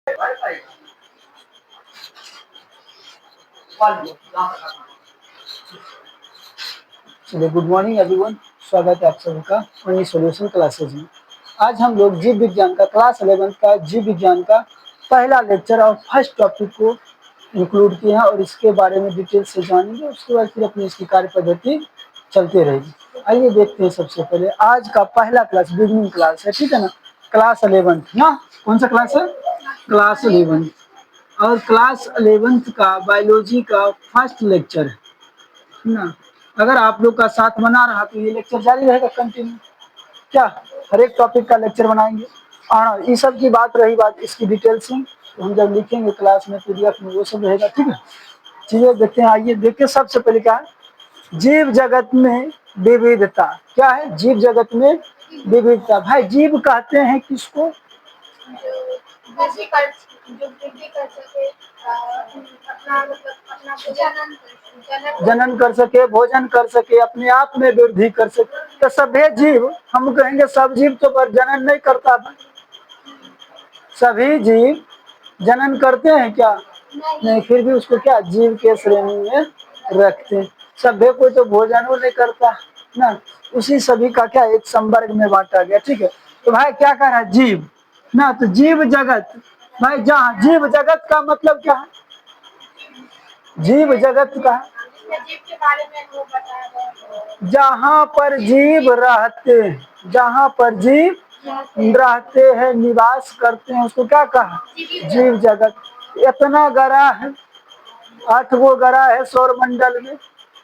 चलिए, good morning everyone. स्वागत है आप सभी का मनी सॉल्यूशन क्लासेज में। आज हम लोग जीव विज्ञान का क्लास 11 का जीव विज्ञान का पहला लेक्चर और फर्स्ट टॉपिक को इंक्लूड किए हैं और इसके बारे में डिटेल से जानेंगे। उसके बाद फिर अपनी इसकी कार्य पद्धति चलती रहेगी। आइए देखते हैं। सबसे पहले आज का पहला क्लास बिगनिंग क्लास है, ठीक है ना। क्लास 11 ना, कौन सा क्लास है? क्लास 11। और क्लास 11 का बायोलॉजी का फर्स्ट लेक्चर है ना। अगर आप लोग का साथ बना रहा तो ये लेक्चर जारी रहेगा कंटिन्यू। क्या हर एक टॉपिक का लेक्चर बनाएंगे। हाँ, ये सब की बात रही बात इसकी डिटेल्स में, तो हम जब लिखेंगे क्लास में पीडीएफ में वो सब रहेगा, ठीक है। चलिए देखते हैं। आइए देखिए, सबसे पहले क्या है? जीव जगत में विविधता। क्या है? जीव जगत में विविधता। भाई जीव कहते हैं किसको? जनन कर सके, भोजन कर सके, अपने आप में वृद्धि कर सके। तो सभी जीव, हम कहेंगे सब जीव तो पर जनन नहीं करता। सभी जीव जनन करते हैं क्या? नहीं। फिर भी उसको क्या जीव के श्रेणी में रखते हैं। सभ्य कोई तो भोजन नहीं करता ना, उसी सभी का क्या एक संवर्ग में बांटा गया, ठीक है। तो भाई क्या कह रहा है? जीव ना, तो जीव जगत। भाई जहाँ जीव जगत का मतलब क्या है? जीव जगत का जीव के बारे में वो बताया, जहाँ पर जीव रहते हैं, जहाँ पर जीव रहते हैं, निवास करते हैं, उसको क्या कहा? जीव जगत। इतना गड़ा है, 8 गो ग्रह है सौर मंडल में।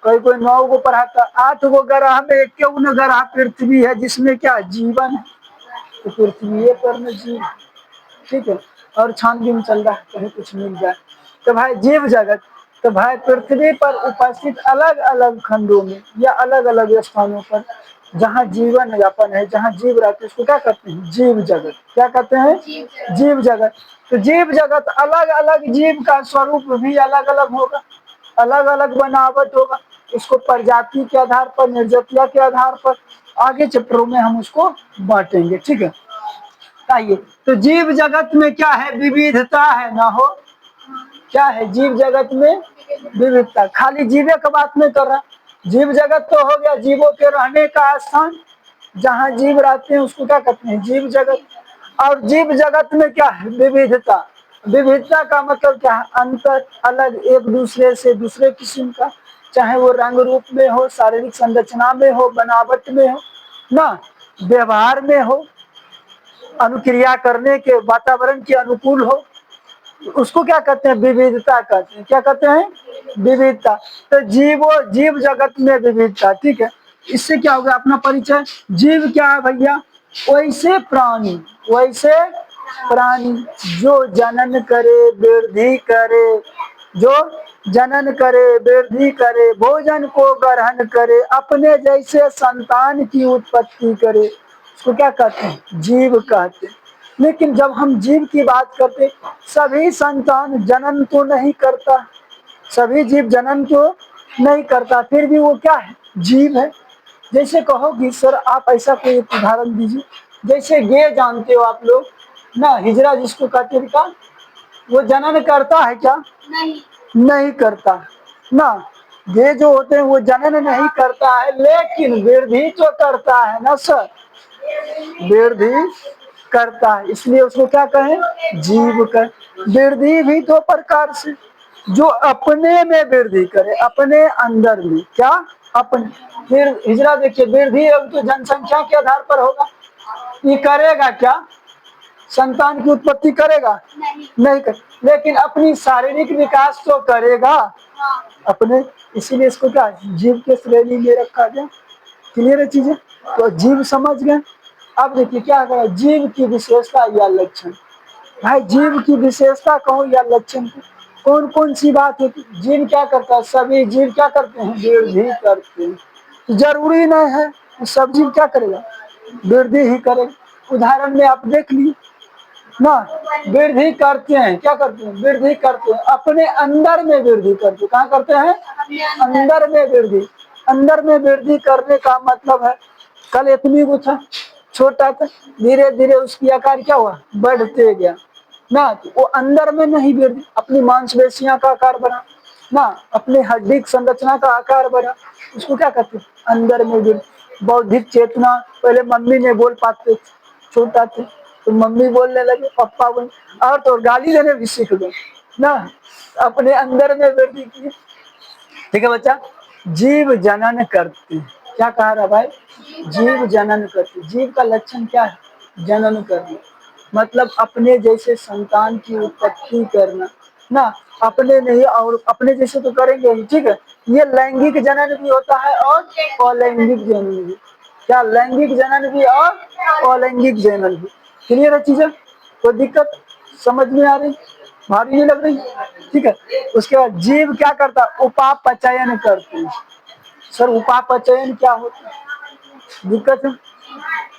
कोई कोई 9 गो पढ़ाता। 8 गो ग्रह में क्यों ग्रह पृथ्वी है जिसमें क्या जीवन है, तो पृथ्वी पर में जीव, ठीक है। और छानबीन चल रहा है, कहीं कुछ मिल जाए। तो भाई जीव जगत, तो भाई पृथ्वी पर उपस्थित अलग अलग खंडों में या अलग अलग स्थानों पर जहाँ जीवन यापन है, जहाँ जीव रहते हैं, उसको क्या कहते हैं? जीव जगत। क्या कहते हैं? जीव जगत। तो जीव जगत, अलग अलग जीव का स्वरूप भी अलग अलग होगा, अलग अलग बनावट होगा। उसको प्रजाति के आधार पर, निर्जातिया के आधार पर आगे चैप्टरों में हम उसको बांटेंगे, ठीक है। आइए, तो जीव जगत में क्या है? विविधता है ना हो। क्या है जीव जगत में? विविधता। खाली जीवे का बात नहीं कर रहा। जीव जगत तो हो गया जीवों के रहने का स्थान, जहाँ जीव रहते हैं उसको क्या कहते हैं? जीव जगत। और जीव जगत में क्या है? विविधता। विविधता का मतलब क्या है? अंतर, अलग, एक दूसरे से दूसरे किस्म का, चाहे वो रंग रूप में हो, शारीरिक संरचना में हो, बनावट में हो ना, व्यवहार में हो, अनुक्रिया करने के वातावरण के अनुकूल हो, उसको क्या कहते हैं? विविधता कहते हैं। क्या कहते हैं? विविधता। तो जीव जगत में विविधता, ठीक है। इससे क्या होगा? अपना परिचय। जीव क्या है भैया? वैसे प्राणी, वैसे प्राणी जो जनन करे, वृद्धि करे, जो जनन करे, वृद्धि करे, भोजन को ग्रहण करे, अपने जैसे संतान की उत्पत्ति करे, उसको क्या कहते हैं? जीव कहते हैं। लेकिन जब हम जीव की बात करते, सभी संतान जनन तो नहीं करता, सभी जीव जनन तो नहीं करता, फिर भी वो क्या है? जीव है। जैसे कहोगी सर आप ऐसा कोई एक उदाहरण दीजिए। जैसे गे जानते हो आप लोग ना, हिजड़ा जिसको कहते हैं का, वो जनन करता है क्या? नहीं करता ना। गे जो होते हैं वो जनन नहीं करता है, लेकिन वृद्धि तो करता है ना सर, वृद्धि करता है, इसलिए उसको क्या कहें? जीव कहें। वृद्धि भी दो प्रकार से, जो अपने में वृद्धि करे, अपने अंदर में, क्या अपने। फिर हिजरा देखिए, वृद्धि अब तो जनसंख्या के आधार पर होगा। ये करेगा क्या? संतान की उत्पत्ति करेगा? नहीं कर, लेकिन अपनी शारीरिक विकास तो करेगा अपने, इसीलिए इसको क्या जीव के श्रेणी में रखा गया। क्लियर है चीजें? तो जीव समझ गए। अब देखिए क्या करें, जीव की विशेषता या लक्षण। भाई जीव की विशेषता कहो या लक्षण, कौन कौन सी बात होती? जीव क्या करता है? सभी जीव क्या करते हैं? वृद्धि करते हैं। जरूरी नहीं है सब जीव क्या करेगा? वृद्धि ही करेगा। उदाहरण में आप देख ली ना, वृद्धि करते हैं। क्या करते हैं? वृद्धि करते हैं, अपने अंदर में वृद्धि करते हैं। कहाँ करते हैं? अंदर में वृद्धि। अंदर में वृद्धि करने का मतलब है, कल इतनी को था, छोटा था, धीरे धीरे उसकी आकार क्या हुआ? बढ़ते गया। ना, तो वो अंदर में नहीं वृद्धि, अपनी मांसपेशियां का आकार बना ना, अपने हड्डी की संरचना का आकार बना, उसको क्या कहते हैं, अंदर में वृद्धि। बौद्धिक चेतना, पहले मम्मी नहीं बोल पाते, छोटा थे तो मम्मी बोलने लगे, पप्पा बोल, और तो गाली देने भी सीख गए ना, अपने अंदर में वृद्धि की। ठीक है बच्चा, जीव जनन करते हैं, क्या कहा रहा भाई, जीव जनन करते, जीव का लक्षण क्या है, जनन करना, मतलब अपने जैसे संतान की उत्पत्ति करना ना, अपने नहीं और अपने जैसे तो करेंगे ही, ठीक है। ये लैंगिक जनन भी होता है और अलैंगिक जनन भी, क्या लैंगिक जनन भी और अलैंगिक जनन भी। क्लियर है चीजें, कोई दिक्कत समझ में आ रही, भारी नहीं लग रही, ठीक है। उसके बाद जीव क्या करता है, उपापचयन करते हैं। सर उपापचयन क्या होता है, दिक्कत है।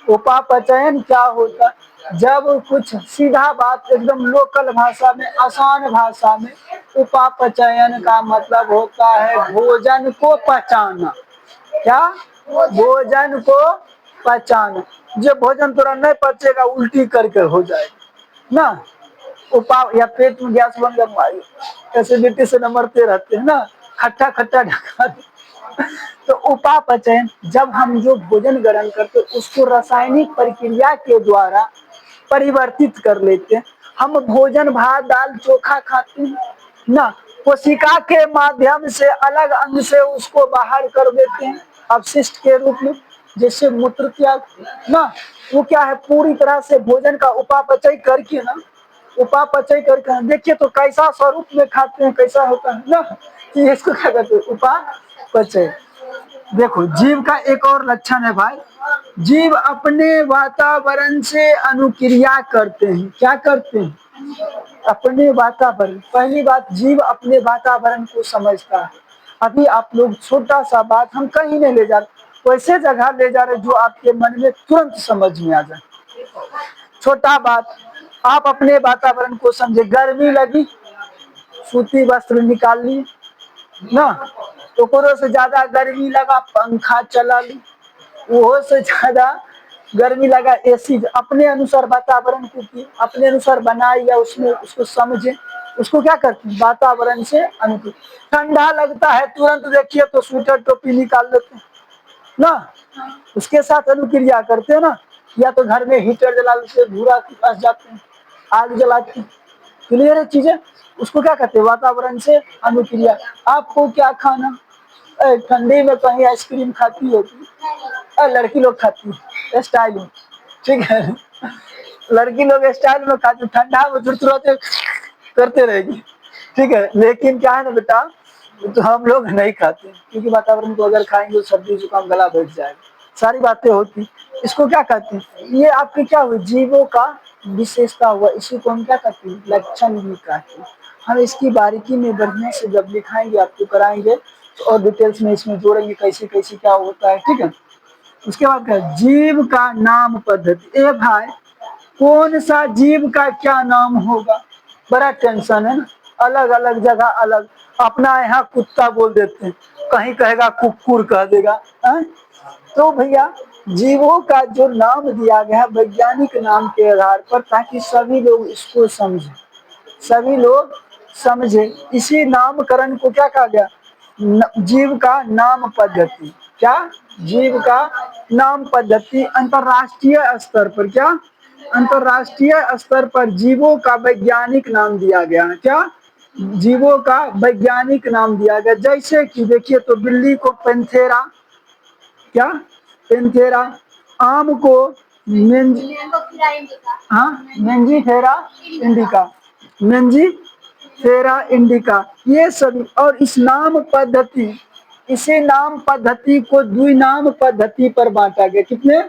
उपापचयन क्या होता है, जब कुछ सीधा बात एकदम लोकल भाषा में, आसान भाषा में, उपापचयन का मतलब होता है भोजन को पचाना, क्या, भोजन को पचाना। जो भोजन थोड़ा नहीं पचेगा उल्टी करके हो जाएगा ना, उपा या पेट में गैस बन गया, एसिडिटी से न मरते रहते हैं ना, खट्टा खट्टा ढका। तो उपापचयन, जब हम जो भोजन ग्रहण करते उसको रासायनिक प्रक्रिया के द्वारा परिवर्तित कर लेते हैं। हम भोजन भात दाल चोखा खाते हैं ना, कोशिका के माध्यम से अलग अंग से उसको बाहर कर देते हैं अपशिष्ट के रूप में, जैसे मूत्र त्याग ना, वो क्या है, पूरी तरह से भोजन का उपापचय करके ना, उपापचय करके देखिए तो कैसा स्वरूप में खाते हैं, कैसा होता है ना, कि इसको क्या कहते हैं, उपापचय। देखो जीव का एक और लक्षण है भाई, जीव अपने वातावरण से अनुक्रिया करते हैं, क्या करते हैं, अपने वातावरण। पहली बात, जीव अपने वातावरण को समझता है। अभी आप लोग छोटा सा बात हम कहीं नहीं ले जा रहे, वैसे जगह ले जा रहे जो आपके मन में तुरंत समझ में आ जाए। छोटा बात, आप अपने वातावरण को समझे, गर्मी लगी, सूती वस्त्र निकाल लिए ना, ओकरो से ज्यादा गर्मी लगा पंखा चला ली, वो से ज्यादा गर्मी लगा एसी, अपने अनुसार वातावरण को की अपने अनुसार बनाए या उसमें उसको समझे, उसको क्या करते हैं, वातावरण से अनुकूल। ठंडा लगता है तुरंत देखिए तो स्वेटर टोपी निकाल लेते हैं ना, उसके साथ अनुक्रिया करते हैं ना, या तो घर में हीटर जला लेते, भूरा के पास जाते हैं, आग जलाते हैं। क्लियर है चीजें, उसको क्या कहते हैं, वातावरण से अनुक्रिया। आपको क्या खाना, ठंडी में कहीं आइसक्रीम खाती होगी, लड़की लोग खाती है स्टाइल में, ठीक है, लड़की लोग स्टाइल में खाती, ठंडा में तुरंत करते रहेगी, ठीक है। लेकिन क्या है ना बेटा, तो हम लोग नहीं खाते क्योंकि वातावरण को अगर खाएंगे तो सर्दी जुकाम गला बैठ जाएगा, सारी बातें होती। इसको क्या कहते हैं, ये आपके क्या हुए, जीवों का विशेषता हुआ, इसी को हम क्या कहते हैं, लक्षण भी कहते हैं। हम इसकी बारीकी में बढ़िया से जब दिखाएंगे आपको कराएंगे तो और डिटेल्स में इसमें जोड़ेंगे कैसे कैसे क्या होता है, ठीक है। उसके बाद क्या, जीव का नाम पद्धति। ए भाई, कौन सा जीव का क्या नाम होगा, बड़ा टेंशन है ना, अलग अलग जगह अलग, अपना यहाँ कुत्ता बोल देते हैं, कहीं कहेगा कुकुर कह देगा है? तो भैया जीवों का जो नाम दिया गया है वैज्ञानिक नाम के आधार पर, ताकि सभी लोग इसको समझे, सभी लोग समझे, इसी नामकरण को क्या कहा गया, जीव का नाम पद्धति। क्या, जीव का नाम पद्धति अंतरराष्ट्रीय स्तर पर, क्या, अंतरराष्ट्रीय स्तर पर जीवों का वैज्ञानिक नाम दिया गया है, क्या, जीवों का वैज्ञानिक नाम दिया गया। जैसे कि देखिए तो बिल्ली को पेंथेरा, क्या, पेंथेरा, आम को मेंज, हाँ मेंजीफेरा इंडिका, मेंजीफेरा इंडिका, ये सभी। और इस नाम पद्धति, इसे नाम पद्धति को द्विनाम पद्धति पर बांटा गया, कितने,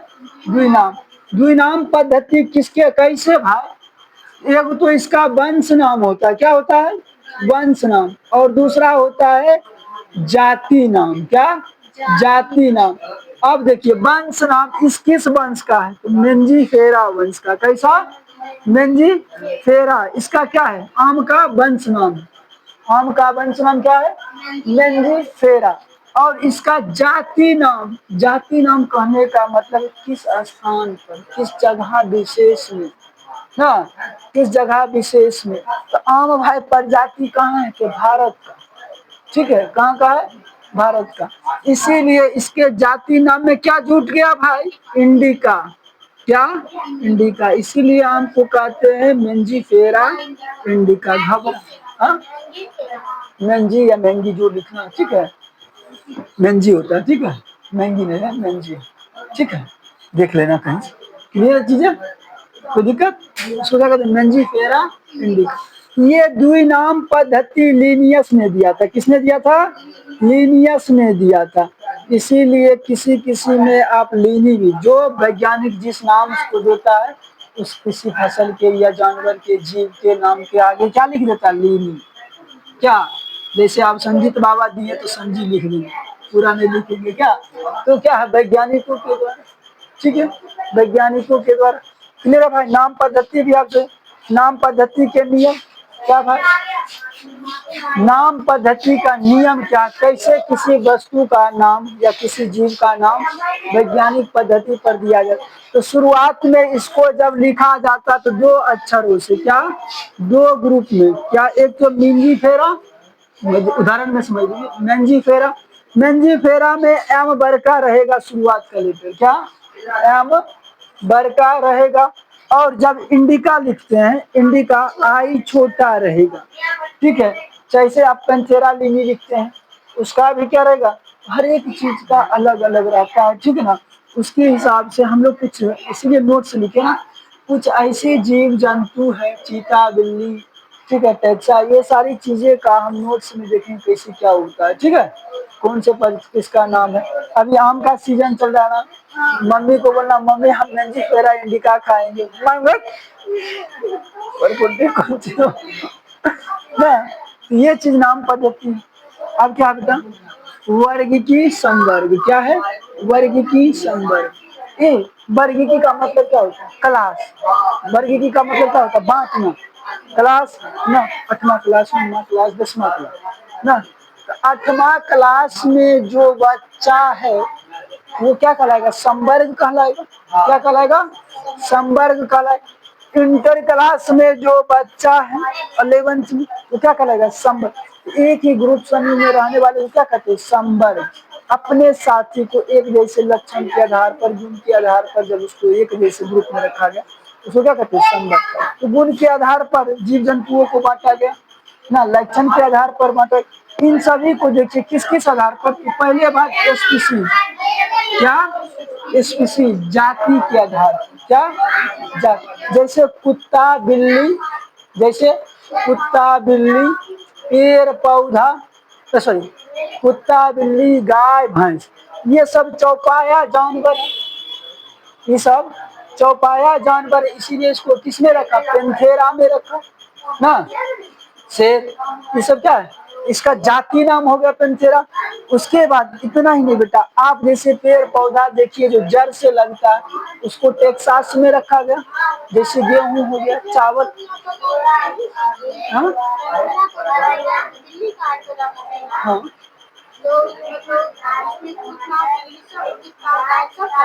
द्विनाम। द्विनाम पद्धति किसके, कैसे भाई, एक तो इसका वंश नाम होता है, क्या होता है, वंश नाम, और दूसरा होता है जाति नाम, क्या, जाति नाम। अब देखिए वंश नाम इस किस वंश का है, तो मेंजीफेरा वंश का, कैसा, मेंजीफेरा, इसका क्या है, आम का वंश नाम, आम का वंश नाम क्या है, मेंजीफेरा। और इसका जाति नाम, जाति नाम कहने का मतलब किस स्थान पर, किस जगह विशेष में, ना, किस जगह विशेष में। तो आम भाई प्रजाति कहाँ है कि भारत का, ठीक है, कहाँ का है, भारत का। इसीलिए इसके जाति नाम में क्या जुट गया भाई, इंडिका, क्या, इंडिका। इसीलिए आम को कहते हैं मेंजीफेरा इंडिका, घबरा, हाँ, मेंजी या मेंगी जो लिखना, ठीक है, मेंजी होता है, ठीक है, महंगी नहीं है, मेंजी, ठीक है, देख लेना कहीं, क्लियर चीजें, कोई दिक्कत। उसको क्या कहते हैं, मेंजी फेरा इंडिका। ये दुई नाम पद्धति लीनियस ने दिया था, किसने दिया था, लीनियस ने दिया था। इसीलिए किसी किसी में आप लीनी भी, जो वैज्ञानिक जिस नाम को देता है उस किसी फसल के या जानवर के जीव के नाम के आगे क्या लिख देता है, लीनी, क्या, जैसे आप संजीत बाबा दिए तो संजी लिख देंगे, पूरा नहीं लिखेंगे क्या। तो क्या है, वैज्ञानिकों के द्वारा, ठीक है, वैज्ञानिकों के द्वारा, क्लियर है भाई। नाम पद्धति भी आपसे, नाम पद्धति के नियम क्या भाई, नाम पद्धति का नियम क्या, कैसे किसी वस्तु का नाम या किसी जीव का नाम वैज्ञानिक पद्धति पर दिया जाए। तो शुरुआत में इसको जब लिखा जाता तो दो अक्षरों से, क्या, दो ग्रुप में, क्या, एक तो मिंजी फेरा, उदाहरण में समझ लीजिए, मेंजी फेरा, मेंजी फेरा में एम बरका रहेगा शुरुआत का लेटर, क्या, एम बरका रहेगा। और जब इंडिका लिखते हैं, इंडिका आई छोटा रहेगा, ठीक है। जैसे आप पेंथेरा लिनी लिखते हैं, उसका भी क्या रहेगा, हर एक चीज का अलग अलग रहता है, ठीक है ना। उसके हिसाब से हम लोग कुछ इसीलिए नोट्स लिखे ना, कुछ ऐसे जीव जंतु है, चीता बिल्ली, ठीक है, टैक्सा, ये सारी चीजें का हम नोट्स में देखें कैसे क्या होता है, ठीक है, कौन से पर किसका नाम है। अभी आम का सीजन चल रहा है ना, मम्मी को बोलना मम्मी हम नंजी फेरा इंडिका खाएंगे, और बोलते कौन सी हो? ना, ये चीज नाम पद्धति है। अब क्या बेटा, वर्ग की संवर्ग, क्या है, वर्ग की संवर्ग। ए, वर्गीकी का मतलब क्या होता है, क्लास, वर्गीकी का मतलब क्या होता है, बांटना, क्लास ना, 8वां क्लास, 9वां क्लास, 10वां क्लास ना। तो 8वां क्लास में जो बच्चा है वो क्या कहलाएगा, संवर्ग कहलाएगा, क्या कहलाएगा, संवर्ग कहलाएगा। इंटर क्लास में जो बच्चा है 11th में वो क्या कहलाएगा, संवर्ग। एक ही ग्रुप समूह में रहने वाले को क्या कहते हैं, संवर्ग। अपने साथी को एक जैसे लक्षण के आधार पर, गुण के आधार पर जब उसको एक जैसे ग्रुप में रखा गया उसको क्या कहते हैं, संवर्ग। तो गुण के आधार पर जीव जंतुओं को बांटा गया ना, लक्षण के आधार पर बांटा। इन सभी को देखिए किस किस आधार पर, पहले बात स्पीसी, क्या, स्पीसी, जाति के आधार पर, क्या, जाति। जैसे कुत्ता बिल्ली, जैसे कुत्ता बिल्ली, पेड़ पौधा, सॉरी, कुत्ता बिल्ली गाय भैंस, ये सब चौपाया जानवर, ये सब चौपाया जानवर। इसीलिए इसको किसने रखा, पेंथेरा में रखा ना, शेर, ये सब क्या है, इसका जाति नाम हो गया पेंथेरा। उसके बाद इतना ही नहीं बेटा, आप जैसे पेड़ पौधा देखिए जो जड़ से लगता है उसको टेक्सास में रखा गया, जैसे गेहूं हो गया, चावल, हाँ, हाँ,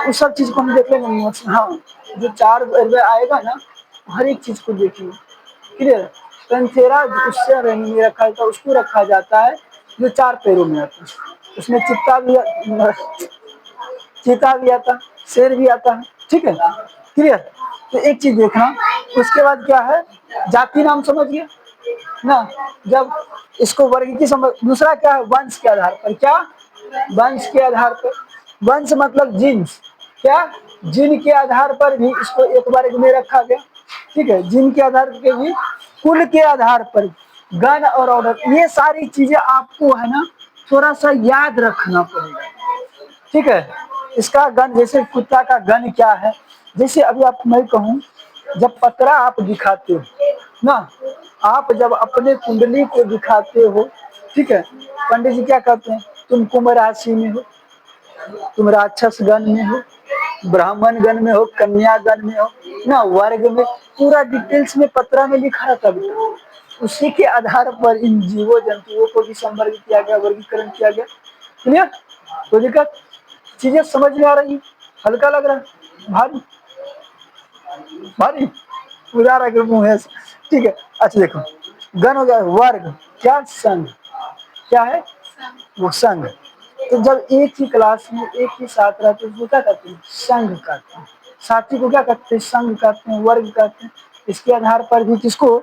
उस सब चीज को हम देख लेंगे notes में। हाँ, जो चार आएगा ना हर एक चीज को देखेंगे, क्लियर। पेंथेरा उससे नहीं रखा जाता, उसको रखा जाता है जो चार पैरों में आता है, उसमें चीता भी आता, शेर भी आता है, ठीक है, क्लियर। तो एक चीज देखना, उसके बाद क्या है, जाति नाम समझ गया ना। जब इसको वर्ग की समझ, दूसरा क्या है, वंश के आधार पर, क्या, वंश के आधार पर, वंश मतलब जीन्स, क्या, जिन के आधार पर भी इसको एक वर्ग में रखा गया, ठीक है, जिन के आधार पर भी, कुल के आधार पर, गण और ऑर्डर, ये सारी चीजें आपको है ना थोड़ा सा याद रखना पड़ेगा, ठीक है। इसका गण, जैसे कुत्ता का गण क्या है, जैसे अभी आप मैं कहूँ, जब पतरा आप दिखाते हो ना, आप जब अपने कुंडली को दिखाते हो, ठीक है, पंडित जी क्या कहते हैं, तुम कुंभ राशि में हो, तुम राक्षस गण में हो, ब्राह्मण गण में हो, कन्या गण में हो ना, वर्ग में, पूरा डिटेल्स में पत्रा में लिखा रहता है। उसी के आधार पर इन जीवों जंतुओं को भी संवर्ग किया गया, वर्गीकरण किया गया, क्लियर। तो दिक्कत, चीजें समझ में आ रही, हल्का लग रहा है, भारी, भारी, उजाला के मुंह है, ठीक है। अच्छा देखो, गण हो गया, वर्ग क्या, संघ, क्या है वो संघ। तो जब एक ही क्लास में एक ही साथ रहते हैं उसको क्या कहते हैं, संघ कहते हैं। साथी को क्या कहते हैं, संघ कहते हैं, वर्ग कहते हैं। इसके आधार पर भी किसको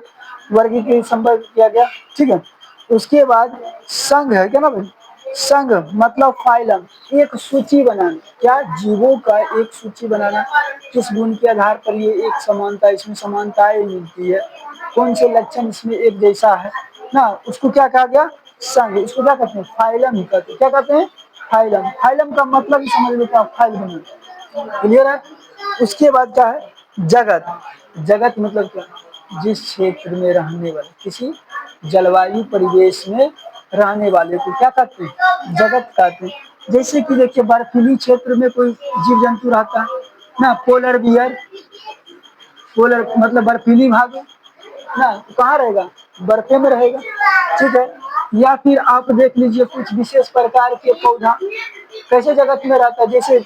वर्गीकृत संवर्ग किया गया, ठीक है। उसके बाद संघ है क्या ना भाई, संघ मतलब फाइलम, एक सूची बनाना, क्या, जीवों का एक सूची बनाना। किस गुण के आधार पर ये एक समानता, इसमें समानताएं मिलती है, कौन से लक्षण इसमें एक जैसा है ना, उसको क्या कहा गया, संघ। इसको क्या कहते हैं, फाइलम ही कहते हैं। क्या कहते हैं, फाइलम। फाइलम का मतलब ही समझ लेते हैं, फाइल बनाना, क्लियर है। उसके बाद क्या है, जगत। जगत मतलब क्या, जिस क्षेत्र में रहने वाले, किसी जलवायु परिवेश में रहने वाले को क्या कहते हैं, जगत कहते हैं। जैसे कि देखिए बर्फीली क्षेत्र में कोई जीव जंतु रहता है ना, पोलर बियर, पोलर मतलब बर्फीली भाग ना, तो कहाँ रहेगा, बर्फे में रहेगा, ठीक है। या फिर आप देख लीजिए कुछ विशेष प्रकार के पौधा कैसे जगत में रहता है, जैसे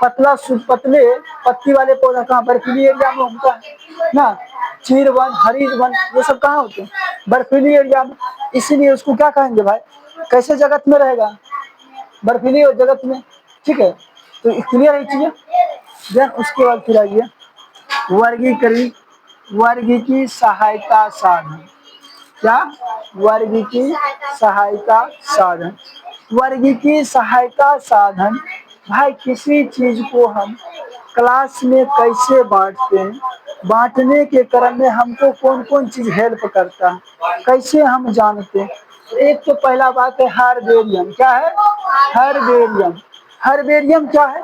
पतले पत्ती वाले पौधा कहाँ, बर्फीली एरिया में होता है ना। चीर वन, हरित वन, ये सब कहाँ होते हैं, बर्फीली एरिया में। इसीलिए उसको क्या कहेंगे भाई, कैसे जगत में रहेगा, बर्फीली जगत में, ठीक है। तो क्लियर है चीजें। देन उसके बाद फिर आइए वर्गीकरण, वर्ग की सहायता साधन, क्या, वर्ग की सहायता साधन। वर्ग की सहायता साधन, भाई किसी चीज को हम क्लास में कैसे बांटते हैं, बांटने के क्रम में हमको कौन कौन चीज हेल्प करता है, कैसे हम जानते हैं। एक तो पहला बात है हार्बेरियम, क्या है, हार्बेरियम। हार्बेरियम क्या है,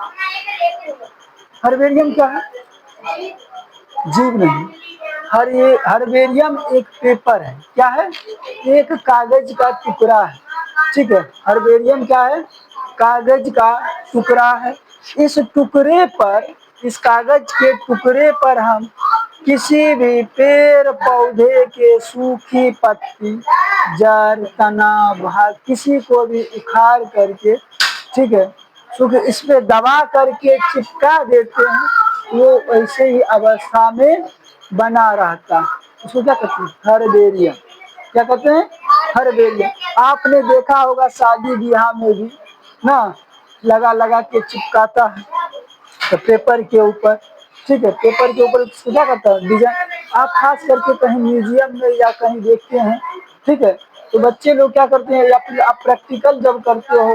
हार्बेरियम क्या है, जीव नहीं। हर्बेरियम एक पेपर है, क्या है, एक कागज का टुकड़ा है, ठीक है। हर्बेरियम क्या है, कागज का टुकड़ा है। इस टुकड़े पर, इस कागज के टुकड़े पर हम किसी भी पेड़ पौधे के सूखी पत्ती, जड़, तना, भाग, किसी को भी उखाड़ करके, ठीक है, सूख इस पे दबा करके चिपका देते हैं, वो वैसे ही अवस्था में बना रहता है। उसको क्या कहते हैं, हर्बेरियम। क्या कहते हैं, हर्बेरियम। आपने देखा होगा शादी ब्याह में भी ना, लगा लगा के चिपकाता है तो पेपर के ऊपर, ठीक है, पेपर के ऊपर क्या करता है, डिजाइन। आप खास करके कहीं म्यूजियम में या कहीं देखते हैं, ठीक है, तो बच्चे लोग क्या करते हैं, या फिर आप प्रैक्टिकल जब करते हो,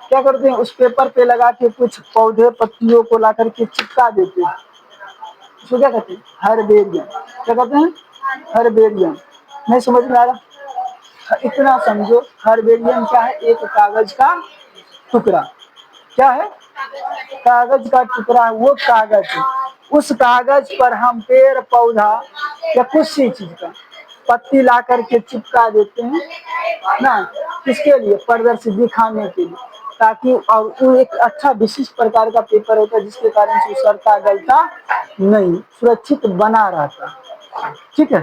क्या करते हैं, उस पेपर पे लगा के कुछ पौधे पत्तियों को ला करके चिपका देते हैं। उसको क्या कहते हैं, हर्बेरियम। क्या कहते हैं, हर्बेरियम। नहीं समझ में आ रहा, इतना समझो, हर्बेरियम क्या है, एक कागज का टुकड़ा, क्या है, कागज का टुकड़ा है, वो कागज है। उस कागज पर हम पेड़ पौधा या किसी चीज का पत्ती ला करके चिपका देते हैं ना, किसके लिए, प्रदर्शित दिखाने के लिए, ताकि, और वो एक अच्छा विशिष्ट प्रकार का पेपर होता है जिसके कारण से सड़ता गलता नहीं, सुरक्षित बना रहता, ठीक है,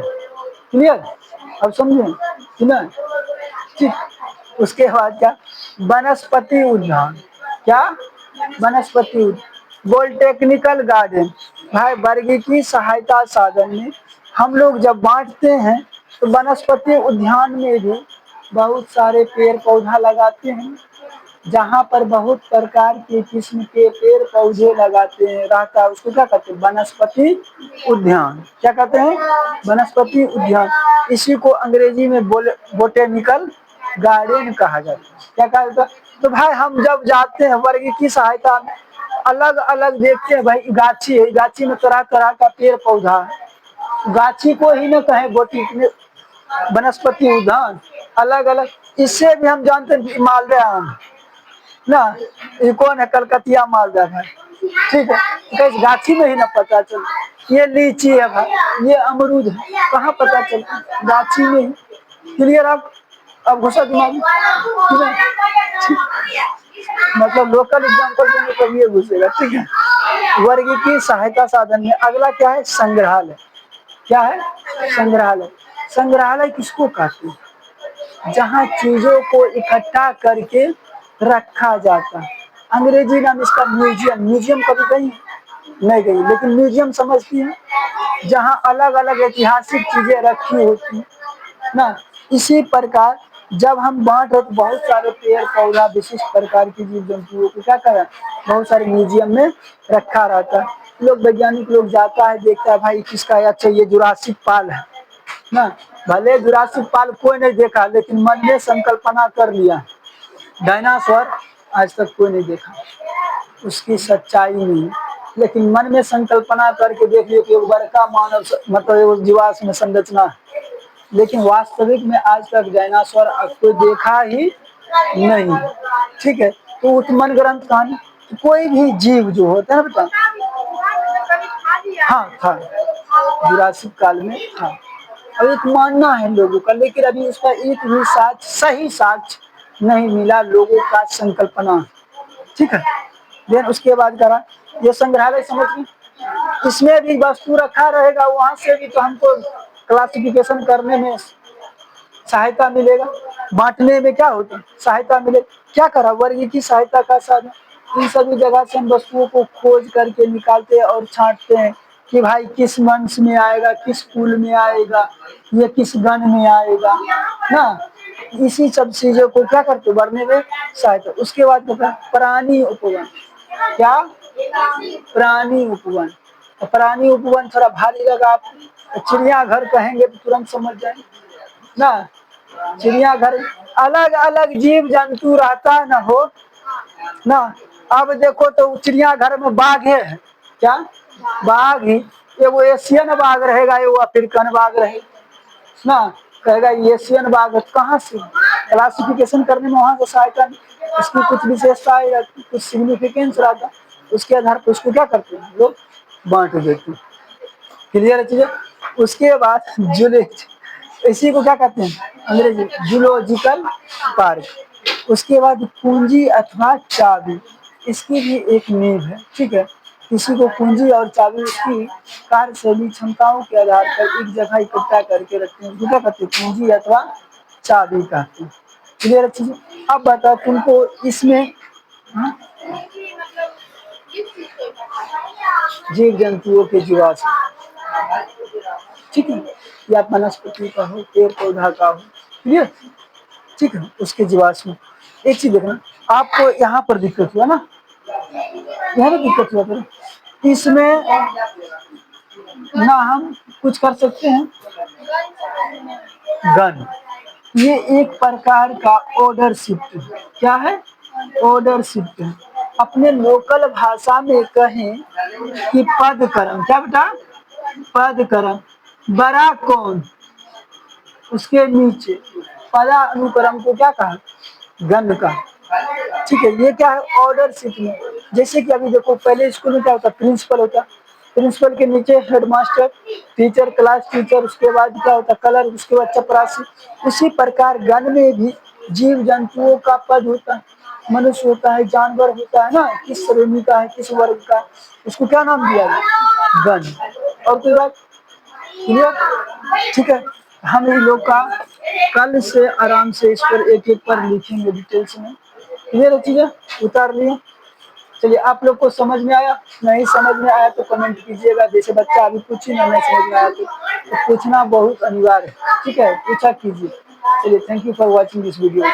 क्लियर। अब समझे कि ना, ठीक। उसके बाद क्या, वनस्पति उद्यान, क्या, वनस्पति उद्यान, पॉलिटेक्निकल गार्डन। भाई वर्ग की सहायता साधन में हम लोग जब बांटते हैं तो वनस्पति उद्यान में भी बहुत सारे पेड़ पौधा लगाते हैं, जहाँ पर बहुत प्रकार के किस्म के पेड़ पौधे लगाते हैं रहता है, उसको क्या कहते हैं, वनस्पति उद्यान। क्या कहते हैं, वनस्पति उद्यान। इसी को अंग्रेजी में बोटेनिकल गार्डन कहा जाता है। क्या कहा जाता है, तो भाई हम जब जाते हैं वर्ग की सहायता में, अलग अलग देखते हैं, भाई गाछी है, गाछी में तरह तरह का पेड़ पौधा है, गाछी को ही न कहें बोटी, वनस्पति उद्यान, अलग अलग। इससे भी हम जानते हैं कि मालदह आम ना, ये कौन है, कलकतिया मालदह है, ठीक है, तो गाछी में ही ना पता चल, ये लीची है भाई, ये अमरूद है, कहाँ पता चलता, गाछी में ही, क्लियर। अब घुसा दिमाग में, ठीक है, मतलब लोकल एग्जाम्पल देंगे तब ये घुसेगा, ठीक है। वर्ग की सहायता साधन में अगला क्या है, संग्रहालय। क्या है, संग्रहालय। संग्रहालय किसको कहते हैं, जहाँ चीजों को इकट्ठा करके रखा जाता है। अंग्रेजी नाम इसका म्यूजियम। म्यूजियम कभी गई नहीं गई, लेकिन म्यूजियम समझती है, जहाँ अलग अलग ऐतिहासिक चीजें रखी होती ना। इसी प्रकार जब हम बांट रहे तो बहुत सारे पेड़ पौधा विशिष्ट प्रकार की जीव जंतुओं को क्या करें, बहुत सारे म्यूजियम में रखा रहता है। लोग वैज्ञानिक लोग जाता है देखता है, भाई किसका है, अच्छा ये जुरासिक पाल है ना। भले जुरासिक पाल कोई नहीं देखा, लेकिन मन में संकल्पना कर लिया। डायनासोर आज तक कोई नहीं देखा, उसकी सच्चाई नहीं, लेकिन मन में संकल्पना करके देख लियो कि एक बड़का मानव मतलब एगो जीवाश्म संरचना है। लेकिन वास्तविक में आज तक डायनासोर कोई देखा ही नहीं। ठीक है, तो उत्तमन ग्रंथ कहानी, कोई भी जीव जो होता है ना बेटा, हाँ था, जुरासिक काल में था। अब एक मानना है लोगों का, लेकिन अभी उसका एक भी साक्ष्य, सही साक्ष्य नहीं मिला, लोगों का संकल्पना। ठीक है, देन उसके बाद करा ये संग्रहालय समझ में, इसमें भी वस्तु रखा रहेगा, वहां से भी तो हमको क्लासिफिकेशन करने में सहायता मिलेगा, बांटने में क्या होता है सहायता मिले। क्या करा, वर्ग की सहायता का साधन। इन सभी जगह से हम वस्तुओं को खोज करके निकालते हैं और छांटते हैं कि भाई किस वंश में आएगा, किस कुल में आएगा, ये किस गण में आएगा ना। इसी सब चीजों को क्या करते बढ़ने में सहायता। उसके बाद क्या प्राणी उपवन, क्या प्राणी उपवन। तो प्राणी उपवन थोड़ा भारी लगा आपको, चिड़ियाघर कहेंगे तो तुरंत समझ जाएंगे ना। चिड़ियाघर अलग अलग जीव जंतु रहता है ना हो ना। अब देखो तो चिड़ियाघर में बाघ है, क्या बाघ ही, एगो एशियन बाघ रहेगा, एगो अफ्रीकन बाघ रहेगा ना। कहेगा एशियन बाघ कहाँ से, क्लासिफिकेशन करने में वहां से सहायता, उसकी कुछ विशेषताएं रहती, कुछ सिग्निफिकेंस रहता, उसके आधार पर उसको क्या करते हैं लोग बांट देते हैं। क्लियर है चीजें। उसके बाद जूले, इसी को क्या कहते हैं अंग्रेजी जूलॉजिकल पार्क। उसके बाद पूंजी अथवा चाबी, इसकी भी एक नींव है। ठीक है, किसी को पूंजी और चाबी उसकी कार्यशैली क्षमताओं के आधार पर एक जगह इकट्ठा करके रखते हैं, क्या कहते हैं पूंजी अथवा चाबी कहते हैं। क्लियर है चीजें। अब बताओ तुमको इसमें जीव जंतुओं के जीवाश्म, ठीक है, या वनस्पति का हो, पेड़ पौधा का हो, क्लियर। ठीक है, उसके जीवाश्म। एक चीज देखना, आपको यहाँ पर दिक्कत हुआ ना, यहाँ पर दिक्कत हुआ था, इसमें ना हम कुछ कर सकते हैं। गन, ये एक प्रकार का ऑर्डर शिफ्ट है। क्या है, ऑर्डर शिफ्ट है। अपने लोकल भाषा में कहें कि पद कर्म, क्या बेटा पद कर्म, बड़ा कौन उसके नीचे पदा अनुक्रम को क्या कहा, गण का। ठीक है, ये क्या है ऑर्डर शिफ्ट में। जैसे कि अभी देखो पहले स्कूल में क्या होता, प्रिंसिपल होता, प्रिंसिपल के नीचे हेडमास्टर, टीचर, क्लास टीचर, उसके बाद क्या होता कलर, उसके बाद चपरासी। उसी प्रकार गण में भी जीव जंतुओं का पद होता है, मनुष्य होता है, जानवर होता है ना, किस श्रेणी का है, किस वर्ग का, उसको क्या नाम दिया गया, गण। और कोई बात क्लियर। ठीक है, हम इन लोग का कल से आराम से इस पर एक एक पर लिखेंगे डिटेल्स में। क्लियर चीजें उतार लिए। चलिए, आप लोग को समझ में आया, नहीं समझ में आया तो कमेंट कीजिएगा। जैसे बच्चा अभी पूछी ना नहीं समझ में आया तो पूछना बहुत अनिवार्य है। ठीक है, पूछा कीजिए। चलिए, thank you for watching this video.